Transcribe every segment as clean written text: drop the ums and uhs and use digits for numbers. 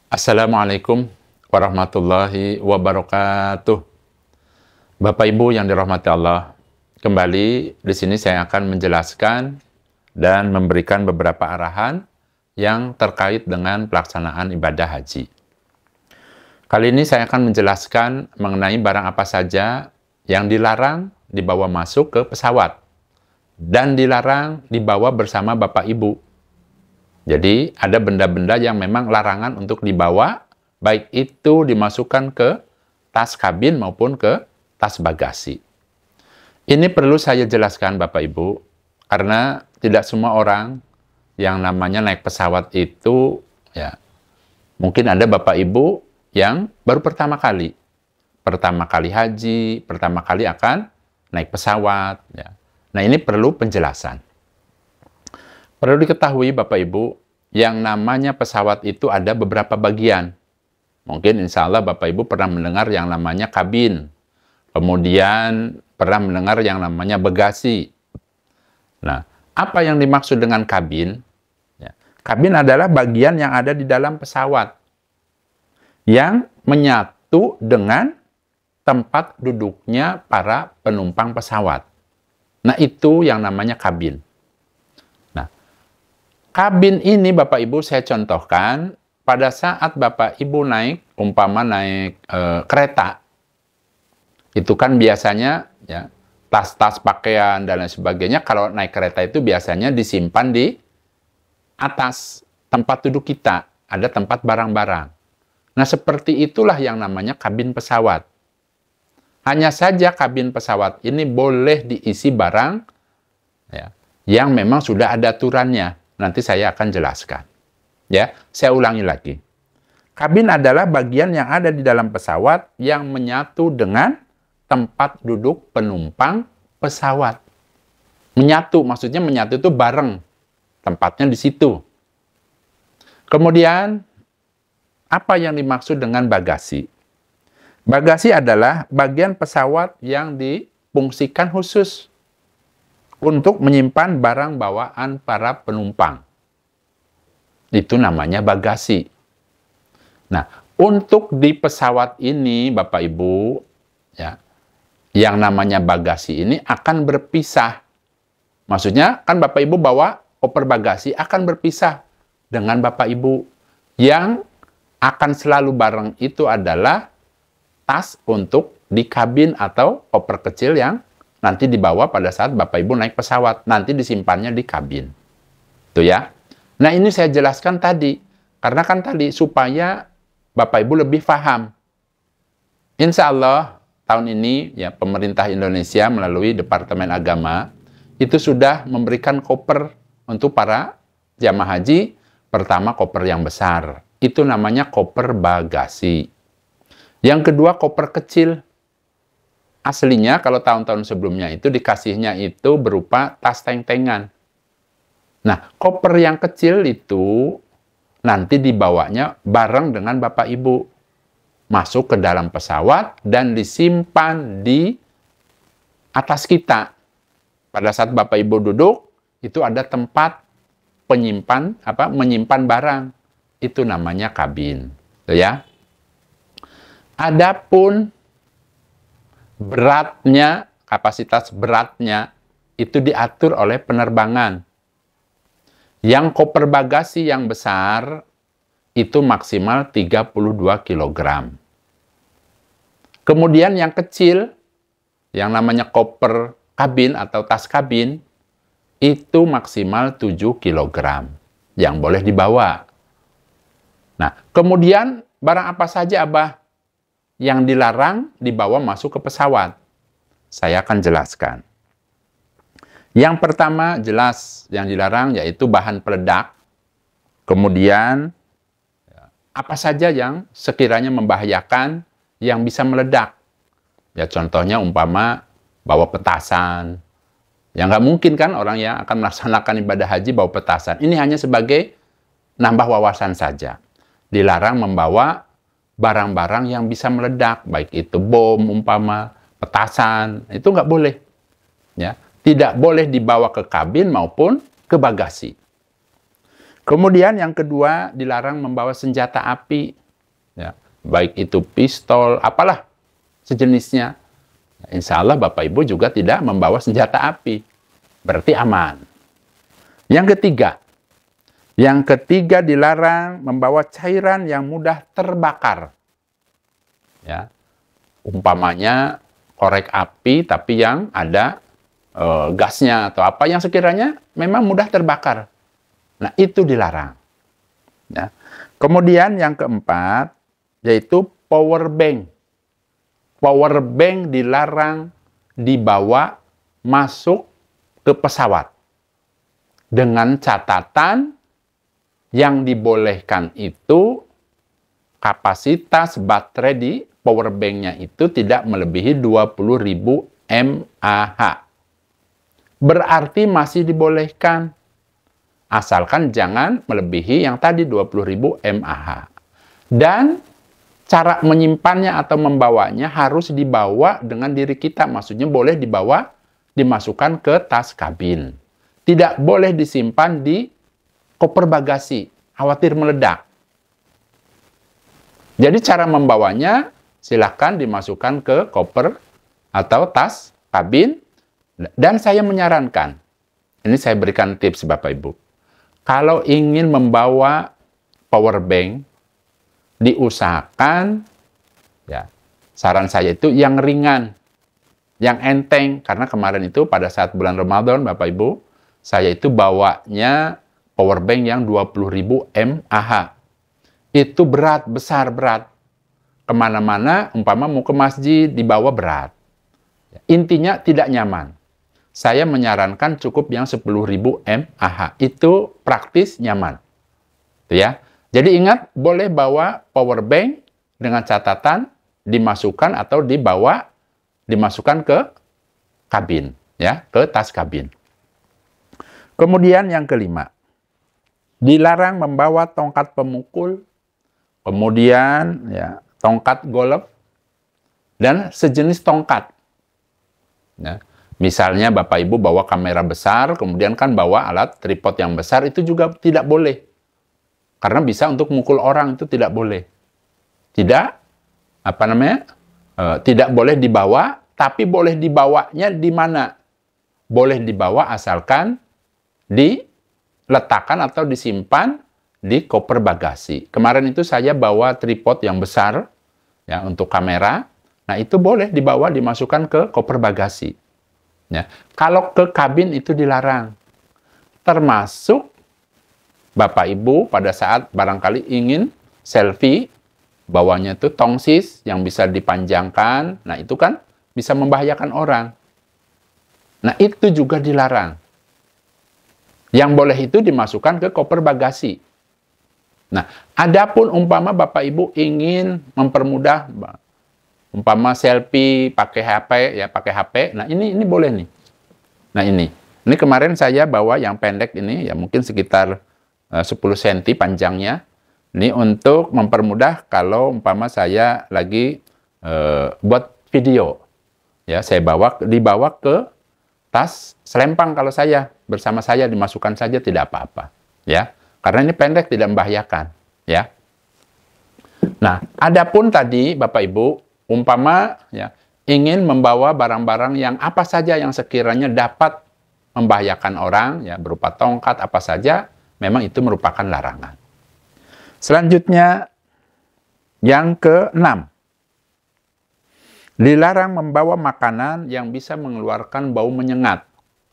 Assalamualaikum warahmatullahi wabarakatuh. Bapak Ibu yang dirahmati Allah, kembali di sini saya akan menjelaskan dan memberikan beberapa arahan yang terkait dengan pelaksanaan ibadah haji. Kali ini saya akan menjelaskan mengenai barang apa saja yang dilarang dibawa masuk ke pesawat dan dilarang dibawa bersama Bapak Ibu. Jadi, ada benda-benda yang memang larangan untuk dibawa, baik itu dimasukkan ke tas kabin maupun ke tas bagasi. Ini perlu saya jelaskan, Bapak Ibu, karena tidak semua orang yang namanya naik pesawat itu, ya, mungkin ada Bapak Ibu yang baru pertama kali haji, pertama kali akan naik pesawat. Ya. Nah, ini perlu penjelasan. Perlu diketahui Bapak Ibu, yang namanya pesawat itu ada beberapa bagian. Mungkin insya Allah Bapak Ibu pernah mendengar yang namanya kabin. Kemudian pernah mendengar yang namanya bagasi. Nah, apa yang dimaksud dengan kabin? Ya, kabin adalah bagian yang ada di dalam pesawat yang menyatu dengan tempat duduknya para penumpang pesawat. Nah, itu yang namanya kabin. Nah, kabin ini Bapak Ibu saya contohkan pada saat Bapak Ibu naik, umpama naik kereta. Itu kan biasanya ya tas-tas pakaian dan lain sebagainya kalau naik kereta itu biasanya disimpan di atas tempat duduk kita, ada tempat barang-barang. Nah, seperti itulah yang namanya kabin pesawat. Hanya saja kabin pesawat ini boleh diisi barang ya, yang memang sudah ada aturannya. Nanti saya akan jelaskan. Ya, saya ulangi lagi. Kabin adalah bagian yang ada di dalam pesawat yang menyatu dengan tempat duduk penumpang pesawat. Menyatu, maksudnya menyatu itu bareng. Tempatnya di situ. Kemudian, apa yang dimaksud dengan bagasi? Bagasi adalah bagian pesawat yang difungsikan khusus untuk menyimpan barang bawaan para penumpang. Itu namanya bagasi. Nah, untuk di pesawat ini, Bapak Ibu, ya, yang namanya bagasi ini akan berpisah. Maksudnya, kan Bapak Ibu bawa koper bagasi akan berpisah dengan Bapak Ibu. Yang akan selalu bareng itu adalah tas untuk di kabin atau koper kecil yang nanti dibawa pada saat Bapak Ibu naik pesawat. Nanti disimpannya di kabin. Itu ya. Nah, ini saya jelaskan tadi. Karena kan tadi supaya Bapak Ibu lebih paham. Insya Allah tahun ini ya pemerintah Indonesia melalui Departemen Agama itu sudah memberikan koper untuk para jamaah haji. Pertama koper yang besar. Itu namanya koper bagasi. Yang kedua, koper kecil. Aslinya, kalau tahun-tahun sebelumnya itu dikasihnya itu berupa tas teng-tengan. Nah, koper yang kecil itu nanti dibawanya bareng dengan Bapak Ibu. Masuk ke dalam pesawat dan disimpan di atas kita. Pada saat Bapak Ibu duduk, itu ada tempat menyimpan barang. Itu namanya kabin. Tuh ya. Adapun beratnya, kapasitas beratnya itu diatur oleh penerbangan. Yang koper bagasi yang besar itu maksimal 32 kg. Kemudian yang kecil, yang namanya koper kabin atau tas kabin, itu maksimal 7 kg yang boleh dibawa. Nah, kemudian barang apa saja, Abah, yang dilarang dibawa masuk ke pesawat? Saya akan jelaskan. Yang pertama jelas yang dilarang yaitu bahan peledak. Kemudian apa saja yang sekiranya membahayakan yang bisa meledak. Ya contohnya umpama bawa petasan. Ya nggak mungkin kan orang yang akan melaksanakan ibadah haji bawa petasan. Ini hanya sebagai nambah wawasan saja. Dilarang membawa barang-barang yang bisa meledak, baik itu bom, umpama, petasan, itu nggak boleh. Ya, tidak boleh dibawa ke kabin maupun ke bagasi. Kemudian yang kedua, dilarang membawa senjata api. Ya, baik itu pistol, apalah sejenisnya. Insya Allah Bapak Ibu juga tidak membawa senjata api. Berarti aman. Yang ketiga dilarang membawa cairan yang mudah terbakar. Ya, umpamanya korek api tapi yang ada gasnya atau apa yang sekiranya memang mudah terbakar. Nah, itu dilarang. Ya. Kemudian yang keempat yaitu power bank. Power bank dilarang dibawa masuk ke pesawat. Dengan catatan yang dibolehkan itu kapasitas baterai di power bank-nya itu tidak melebihi 20.000 mAh. Berarti masih dibolehkan. Asalkan jangan melebihi yang tadi 20.000 mAh. Dan cara menyimpannya atau membawanya harus dibawa dengan diri kita. Maksudnya boleh dibawa, dimasukkan ke tas kabin. Tidak boleh disimpan di koper bagasi. Khawatir meledak. Jadi cara membawanya silakan dimasukkan ke koper atau tas kabin. Dan saya menyarankan, ini saya berikan tips Bapak Ibu. Kalau ingin membawa power bank, diusahakan, ya, saran saya itu yang ringan, yang enteng. Karena kemarin itu pada saat bulan Ramadan, Bapak Ibu, saya itu bawanya power bank yang 20.000 mAh. Itu berat, besar berat. Kemana-mana, umpama mau ke masjid, dibawa berat. Intinya tidak nyaman. Saya menyarankan cukup yang 10.000 mAh. Itu praktis, nyaman. Itu ya. Jadi ingat, boleh bawa power bank dengan catatan dimasukkan atau dimasukkan ke kabin, ya, ke tas kabin. Kemudian yang kelima, dilarang membawa tongkat pemukul, kemudian ya, tongkat golf, dan sejenis tongkat. Ya. Misalnya Bapak Ibu bawa kamera besar, kemudian kan bawa alat tripod yang besar, itu juga tidak boleh. Karena bisa untuk mukul orang, itu tidak boleh. Tidak, tidak boleh dibawa, tapi boleh dibawanya di mana? Boleh dibawa asalkan diletakkan atau disimpan di koper bagasi. Kemarin itu saya bawa tripod yang besar, ya, untuk kamera. Nah, itu boleh dibawa, dimasukkan ke koper bagasi. Ya. Kalau ke kabin itu dilarang. Termasuk Bapak Ibu pada saat barangkali ingin selfie, bawanya itu tongsis yang bisa dipanjangkan. Nah, itu kan bisa membahayakan orang. Nah, itu juga dilarang. Yang boleh itu dimasukkan ke koper bagasi. Nah, adapun umpama Bapak Ibu ingin mempermudah, umpama selfie pakai HP, ya pakai HP. Nah, ini boleh nih. Nah, ini kemarin saya bawa yang pendek ini, ya mungkin sekitar 10 cm panjangnya. Ini untuk mempermudah kalau umpama saya lagi buat video. Ya, saya dibawa ke tas selempang kalau saya bersama saya, dimasukkan saja tidak apa-apa, ya. Karena ini pendek, tidak membahayakan, ya. Nah, adapun tadi Bapak Ibu umpama ya ingin membawa barang-barang yang apa saja yang sekiranya dapat membahayakan orang, ya berupa tongkat apa saja, memang itu merupakan larangan. Selanjutnya yang keenam, dilarang membawa makanan yang bisa mengeluarkan bau menyengat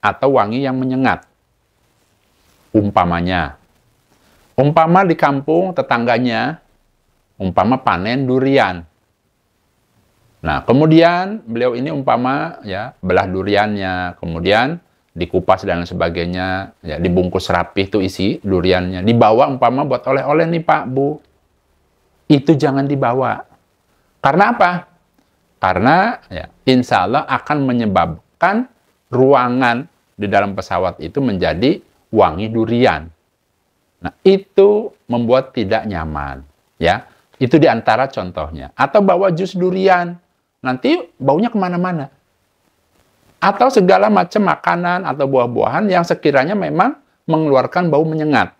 atau wangi yang menyengat. Umpama di kampung tetangganya, umpama panen durian. Nah, kemudian beliau ini umpama ya belah duriannya, kemudian dikupas dan sebagainya, ya dibungkus rapih itu isi duriannya, dibawa umpama buat oleh-oleh nih Pak, Bu. Itu jangan dibawa. Karena apa? Karena ya, insya Allah akan menyebabkan ruangan di dalam pesawat itu menjadi wangi durian. Nah, itu membuat tidak nyaman, ya. Itu diantara contohnya. Atau bawa jus durian, nanti baunya kemana-mana. Atau segala macam makanan atau buah-buahan yang sekiranya memang mengeluarkan bau menyengat.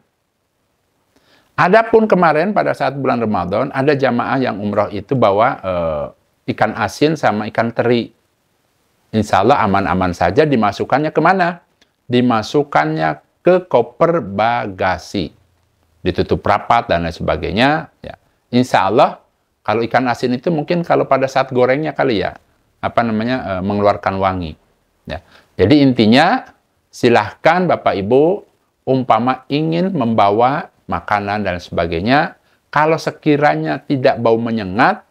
Adapun kemarin pada saat bulan Ramadan, ada jamaah yang umroh itu bawa ikan asin sama ikan teri. Insya Allah aman-aman saja. Dimasukkannya kemana? Dimasukkannya ke koper bagasi. Ditutup rapat dan lain sebagainya. Ya. Insya Allah, kalau ikan asin itu mungkin kalau pada saat gorengnya kali ya, mengeluarkan wangi. Ya. Jadi intinya, silahkan Bapak Ibu, umpama ingin membawa makanan dan sebagainya, kalau sekiranya tidak bau menyengat,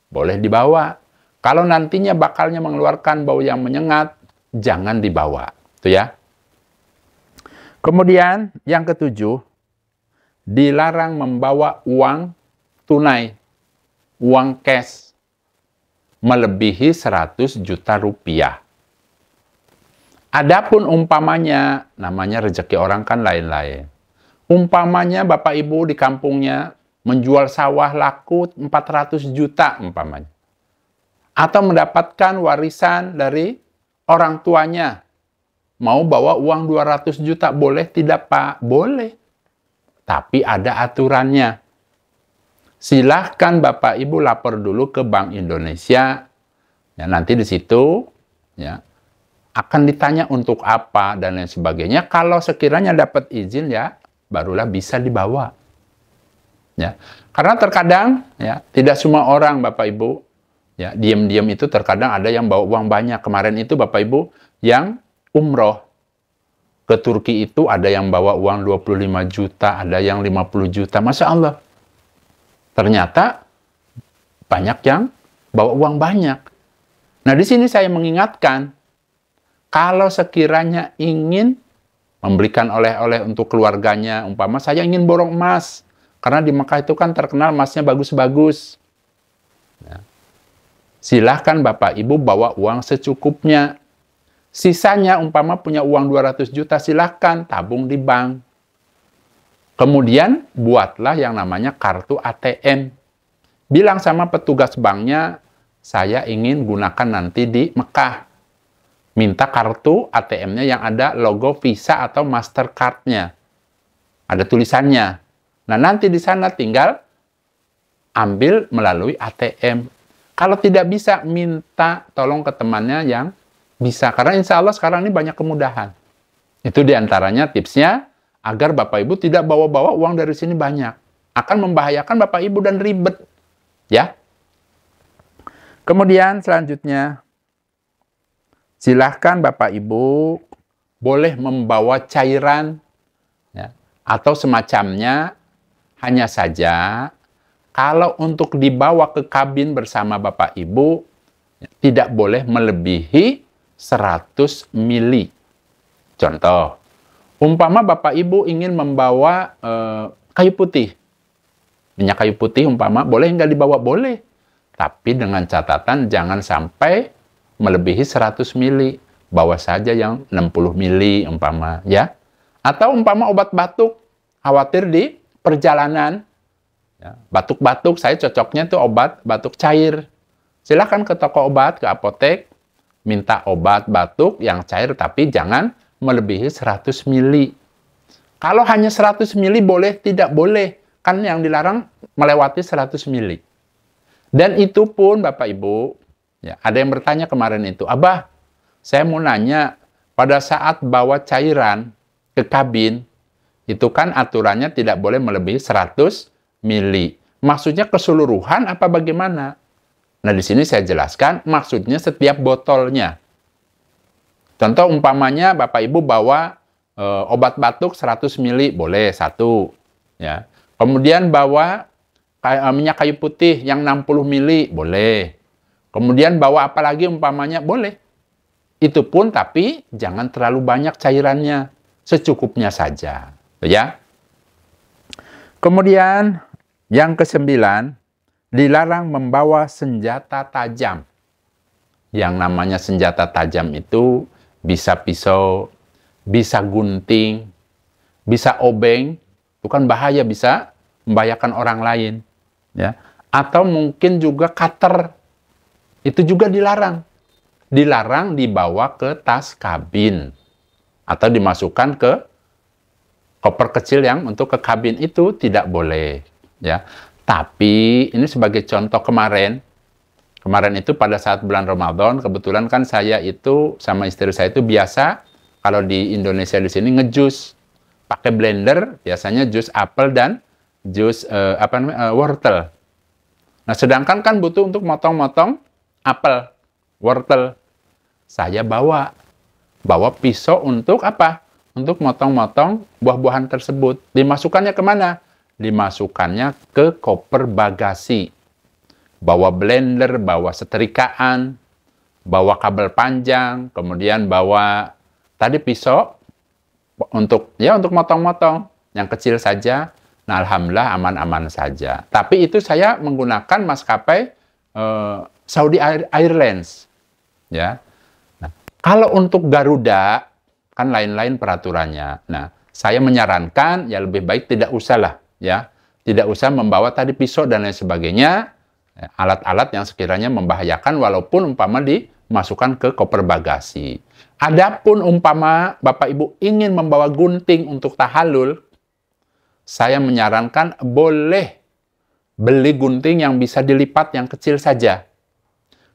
boleh dibawa. Kalau nantinya bakalnya mengeluarkan bau yang menyengat, jangan dibawa. Itu ya. Kemudian yang ketujuh, dilarang membawa uang tunai, uang cash, melebihi 100 juta rupiah. Adapun umpamanya, namanya rezeki orang kan lain-lain. Umpamanya Bapak Ibu di kampungnya menjual sawah laku 400 juta umpamanya. Atau mendapatkan warisan dari orang tuanya. Mau bawa uang 200 juta, boleh tidak Pak? Boleh. Tapi ada aturannya. Silahkan Bapak Ibu lapor dulu ke Bank Indonesia. Ya, nanti di situ ya, akan ditanya untuk apa dan lain sebagainya. Kalau sekiranya dapat izin ya, barulah bisa dibawa. Ya. Karena terkadang ya, tidak semua orang Bapak Ibu ya, diam-diam itu terkadang ada yang bawa uang banyak. Kemarin itu Bapak Ibu yang umroh ke Turki itu ada yang bawa uang 25 juta, ada yang 50 juta. Masya Allah. Ternyata banyak yang bawa uang banyak. Nah, di sini saya mengingatkan, kalau sekiranya ingin memberikan oleh-oleh untuk keluarganya, umpama saya ingin borong emas, karena di Mekah itu kan terkenal emasnya bagus-bagus. Ya. Silahkan Bapak Ibu bawa uang secukupnya. Sisanya umpama punya uang 200 juta, silahkan tabung di bank. Kemudian buatlah yang namanya kartu ATM. Bilang sama petugas banknya, saya ingin gunakan nanti di Mekah. Minta kartu ATM-nya yang ada logo Visa atau Mastercard-nya. Ada tulisannya. Nah, nanti di sana tinggal ambil melalui ATM. Kalau tidak bisa, minta tolong ke temannya yang bisa. Karena insya Allah sekarang ini banyak kemudahan. Itu diantaranya tipsnya, agar Bapak Ibu tidak bawa-bawa uang dari sini banyak. Akan membahayakan Bapak Ibu dan ribet. Ya. Kemudian selanjutnya, silahkan Bapak Ibu boleh membawa cairan ya, atau semacamnya, hanya saja kalau untuk dibawa ke kabin bersama Bapak Ibu ya, tidak boleh melebihi 100 mili. Contoh, umpama Bapak Ibu ingin membawa kayu putih, minyak kayu putih umpama, boleh nggak dibawa? Boleh. Tapi dengan catatan jangan sampai melebihi 100 mili. Bawa saja yang 60 mili umpama ya. Atau umpama obat batuk, khawatir di perjalanan ya, batuk-batuk, saya cocoknya tuh obat batuk cair. Silahkan ke toko obat, ke apotek, minta obat batuk yang cair, tapi jangan melebihi 100 mili. Kalau hanya 100 mili boleh, tidak boleh. Kan yang dilarang melewati 100 mili. Dan itu pun Bapak Ibu, ya, ada yang bertanya kemarin itu, Abah, saya mau nanya, pada saat bawa cairan ke kabin, itu kan aturannya tidak boleh melebihi 100 mili. Maksudnya keseluruhan apa bagaimana? Nah, di sini saya jelaskan, maksudnya setiap botolnya. Contoh umpamanya Bapak Ibu bawa obat batuk 100 mili, boleh satu. Ya. Kemudian bawa minyak kayu putih yang 60 mili, boleh. Kemudian bawa apa lagi umpamanya, boleh. Itu pun tapi jangan terlalu banyak cairannya, secukupnya saja. Ya. Kemudian yang ke-9, dilarang membawa senjata tajam. Yang namanya senjata tajam itu bisa pisau, bisa gunting, bisa obeng, itu kan bahaya, bisa membahayakan orang lain. Ya. Atau mungkin juga cutter, itu juga dilarang. Dilarang dibawa ke tas kabin atau dimasukkan ke koper kecil yang untuk ke kabin itu tidak boleh, ya. Tapi ini sebagai contoh kemarin itu pada saat bulan Ramadan, kebetulan kan saya itu sama istri saya itu biasa kalau di Indonesia di sini ngejus pakai blender, biasanya jus apel dan jus wortel. Nah, sedangkan kan butuh untuk motong-motong apel, wortel. Saya bawa pisau untuk apa? Untuk motong-motong buah-buahan tersebut. Dimasukkannya kemana? Dimasukkannya ke koper bagasi. Bawa blender, bawa setrikaan, bawa kabel panjang, kemudian bawa tadi pisau untuk motong-motong yang kecil saja. Nah, alhamdulillah aman-aman saja. Tapi itu saya menggunakan maskapai Saudi Airlines, ya. Nah, kalau untuk Garuda kan lain-lain peraturannya. Nah, saya menyarankan ya lebih baik tidak usah lah, ya. Tidak usah membawa tadi pisau dan lain sebagainya, alat-alat yang sekiranya membahayakan walaupun umpama dimasukkan ke koper bagasi. Adapun umpama Bapak Ibu ingin membawa gunting untuk tahallul, saya menyarankan boleh beli gunting yang bisa dilipat yang kecil saja.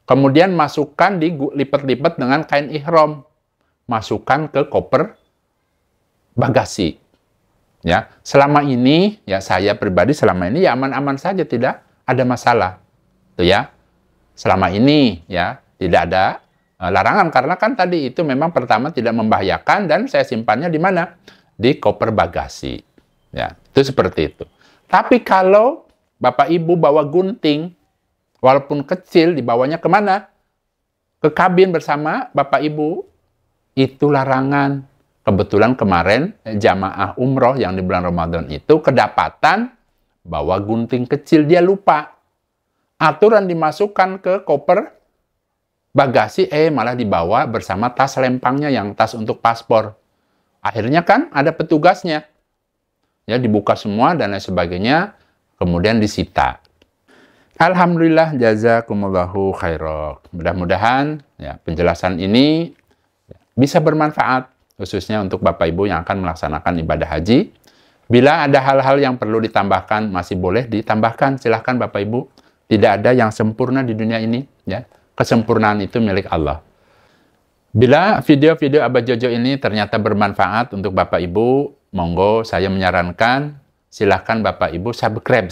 Kemudian masukkan dilipat-lipat dengan kain ihram. Masukkan ke koper bagasi. Ya, selama ini ya saya pribadi selama ini ya aman-aman saja, tidak ada masalah. Tuh ya. Selama ini ya tidak ada larangan karena kan tadi itu memang pertama tidak membahayakan dan saya simpannya di mana? Di koper bagasi. Ya, itu seperti itu. Tapi kalau Bapak Ibu bawa gunting, walaupun kecil, dibawanya kemana? Ke kabin bersama Bapak Ibu. Itu larangan. Kebetulan kemarin jamaah umroh yang di bulan Ramadan itu kedapatan bawa gunting kecil, dia lupa. Aturan dimasukkan ke koper bagasi, malah dibawa bersama tas lempangnya yang tas untuk paspor. Akhirnya kan ada petugasnya. Ya, dibuka semua dan lain sebagainya, kemudian disita. Alhamdulillah, jazakumullahu khairan. Mudah-mudahan ya, penjelasan ini bisa bermanfaat, khususnya untuk Bapak Ibu yang akan melaksanakan ibadah haji. Bila ada hal-hal yang perlu ditambahkan, masih boleh ditambahkan. Silahkan Bapak Ibu. Tidak ada yang sempurna di dunia ini. Ya. Kesempurnaan itu milik Allah. Bila video-video Abah Jojo ini ternyata bermanfaat untuk Bapak Ibu, monggo saya menyarankan, silahkan Bapak Ibu subscribe.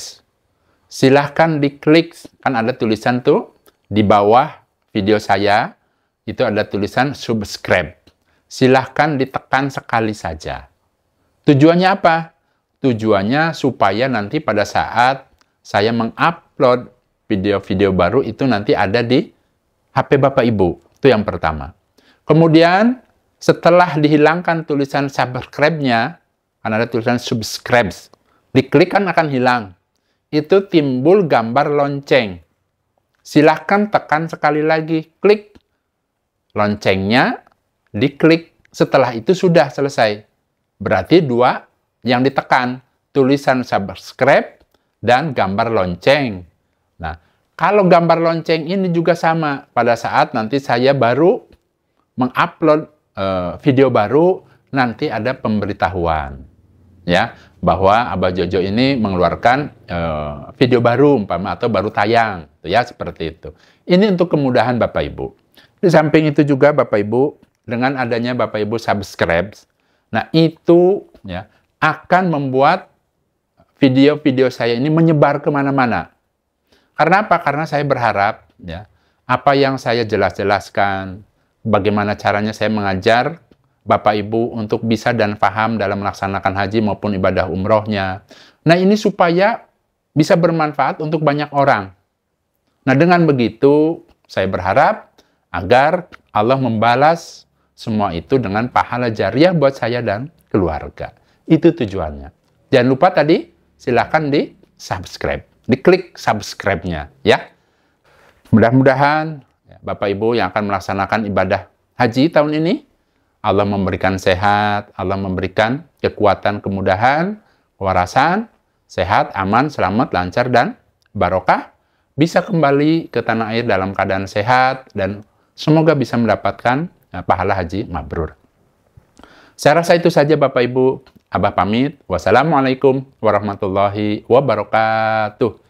Silahkan diklik, kan ada tulisan tuh di bawah video saya, itu ada tulisan subscribe. Silahkan ditekan sekali saja. Tujuannya apa? Tujuannya supaya nanti pada saat saya mengupload video-video baru itu nanti ada di HP Bapak Ibu. Itu yang pertama. Kemudian setelah dihilangkan tulisan subscribe-nya, kan ada tulisan subscribe. Diklik kan akan hilang. Itu timbul gambar lonceng. Silahkan tekan sekali lagi. Klik loncengnya, diklik. Setelah itu sudah selesai. Berarti dua yang ditekan. Tulisan subscribe dan gambar lonceng. Nah, kalau gambar lonceng ini juga sama. Pada saat nanti saya baru mengupload video baru, nanti ada pemberitahuan. Ya, bahwa Abah Jojo ini mengeluarkan video baru umpama atau baru tayang, ya seperti itu. Ini untuk kemudahan Bapak Ibu. Di samping itu juga Bapak Ibu, dengan adanya Bapak Ibu subscribe, nah itu ya akan membuat video-video saya ini menyebar kemana-mana. Karena apa? Karena saya berharap ya apa yang saya jelaskan, bagaimana caranya saya mengajar Bapak Ibu untuk bisa dan paham dalam melaksanakan haji maupun ibadah umrohnya. Nah ini supaya bisa bermanfaat untuk banyak orang. Nah dengan begitu saya berharap agar Allah membalas semua itu dengan pahala jariah buat saya dan keluarga. Itu tujuannya. Jangan lupa tadi silakan di subscribe, diklik subscribe-nya ya. Mudah-mudahan Bapak Ibu yang akan melaksanakan ibadah haji tahun ini, Allah memberikan sehat, Allah memberikan kekuatan, kemudahan, kewarasan, sehat, aman, selamat, lancar, dan barokah. Bisa kembali ke tanah air dalam keadaan sehat, dan semoga bisa mendapatkan pahala haji mabrur. Saya rasa itu saja Bapak Ibu. Abah pamit. Wassalamualaikum warahmatullahi wabarakatuh.